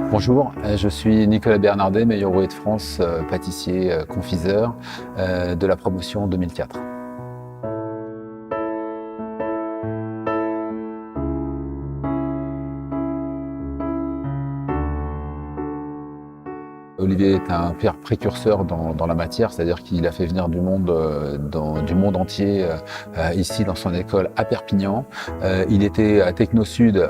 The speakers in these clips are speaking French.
Bonjour, je suis Nicolas Bernardet, meilleur ouvrier de France, pâtissier, confiseur de la promotion 2004. Olivier est un précurseur dans la matière, c'est-à-dire qu'il a fait venir du monde entier ici dans son école à Perpignan. Il était à Technosud,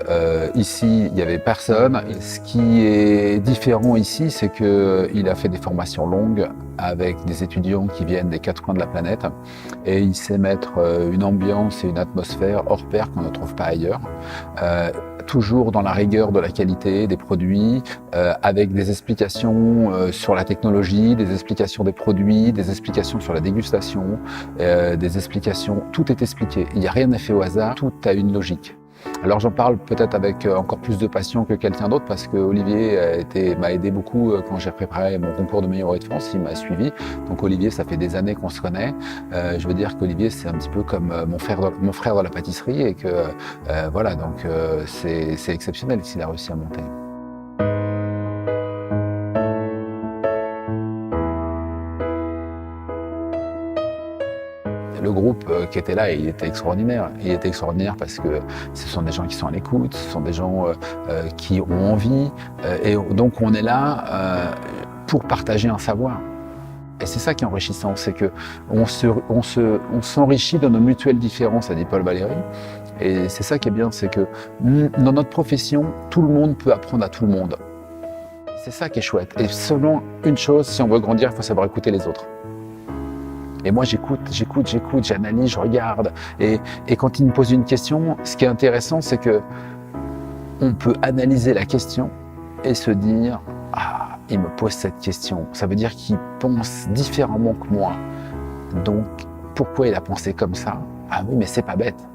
ici il n'y avait personne. Et ce qui est différent ici, c'est qu'il a fait des formations longues avec des étudiants qui viennent des quatre coins de la planète et il sait mettre une ambiance et une atmosphère hors pair qu'on ne trouve pas ailleurs. Toujours dans la rigueur de la qualité des produits, avec des explications sur la technologie, des explications des produits, des explications sur la dégustation, des explications, tout est expliqué. Il n'y a rien fait au hasard, tout a une logique. Alors j'en parle peut-être avec encore plus de passion que quelqu'un d'autre parce que Olivier m'a aidé beaucoup quand j'ai préparé mon concours de meilleur ouvrier de France, il m'a suivi. Donc Olivier, ça fait des années qu'on se connaît. Je veux dire qu'Olivier, c'est un petit peu comme mon frère dans la pâtisserie et que voilà, donc c'est exceptionnel ce qu'il a réussi à monter. Le groupe qui était là, il était extraordinaire. Il était extraordinaire parce que ce sont des gens qui sont à l'écoute, ce sont des gens qui ont envie. Et donc on est là pour partager un savoir. Et c'est ça qui est enrichissant, c'est qu'on s'enrichit de nos mutuelles différences, a dit Paul Valéry. Et c'est ça qui est bien, c'est que dans notre profession, tout le monde peut apprendre à tout le monde. C'est ça qui est chouette. Et seulement une chose, si on veut grandir, il faut savoir écouter les autres. Et moi, j'écoute, j'analyse, je regarde. Et quand il me pose une question, ce qui est intéressant, c'est que on peut analyser la question et se dire « Ah, il me pose cette question. » Ça veut dire qu'il pense différemment que moi. Donc, pourquoi il a pensé comme ça? Ah oui, mais c'est pas bête.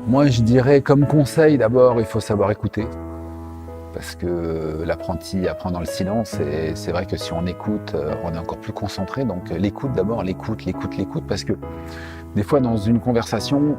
Moi, je dirais comme conseil, d'abord, il faut savoir écouter. Parce que l'apprenti apprend dans le silence et c'est vrai que si on écoute, on est encore plus concentré. Donc l'écoute d'abord, l'écoute, parce que des fois dans une conversation,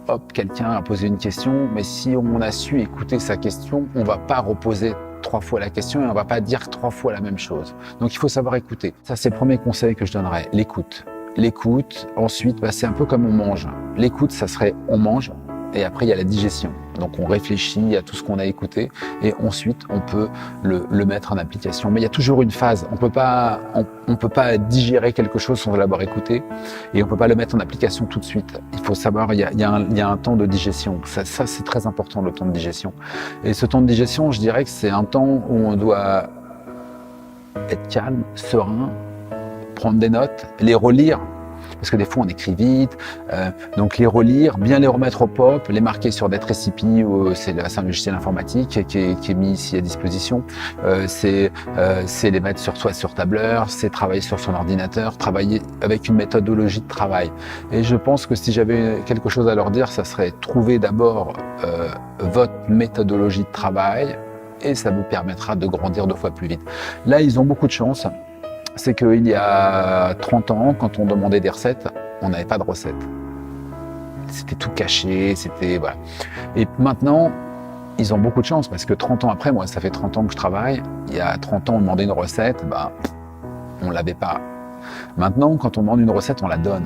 hop, quelqu'un a posé une question, mais si on a su écouter sa question, on ne va pas reposer 3 fois la question et on ne va pas dire 3 fois la même chose. Donc il faut savoir écouter. Ça, c'est le premier conseil que je donnerais, l'écoute. L'écoute, ensuite, c'est un peu comme on mange. L'écoute, ça serait on mange. Et après, il y a la digestion. Donc, on réfléchit à tout ce qu'on a écouté et ensuite, on peut le mettre en application. Mais il y a toujours une phase. On peut pas digérer quelque chose sans l'avoir écouté et on peut pas le mettre en application tout de suite. Il faut savoir, il y a un temps de digestion. Ça c'est très important, le temps de digestion. Et ce temps de digestion, je dirais que c'est un temps où on doit être calme, serein, prendre des notes, les relire. Parce que des fois on écrit vite, donc les relire, bien les remettre au pop, les marquer sur des récipients, c'est un logiciel informatique qui est mis ici à disposition, c'est les mettre sur tableur, c'est travailler sur son ordinateur, travailler avec une méthodologie de travail. Et je pense que si j'avais quelque chose à leur dire, ça serait trouver d'abord votre méthodologie de travail et ça vous permettra de grandir 2 fois plus vite. Là, ils ont beaucoup de chance. C'est qu'il y a 30 ans, quand on demandait des recettes, on n'avait pas de recettes. C'était tout caché, c'était voilà. Et maintenant, ils ont beaucoup de chance parce que 30 ans après, moi, ça fait 30 ans que je travaille. Il y a 30 ans, on demandait une recette, on ne l'avait pas. Maintenant, quand on demande une recette, on la donne.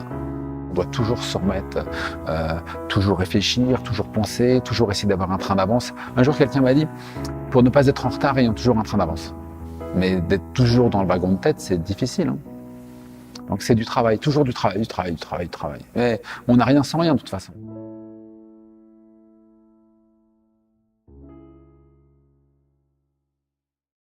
On doit toujours se remettre, toujours réfléchir, toujours penser, toujours essayer d'avoir un train d'avance. Un jour, quelqu'un m'a dit, pour ne pas être en retard, ayons toujours un train d'avance. Mais d'être toujours dans le wagon de tête, c'est difficile. Hein. Donc c'est du travail, toujours du travail. Mais on n'a rien sans rien de toute façon.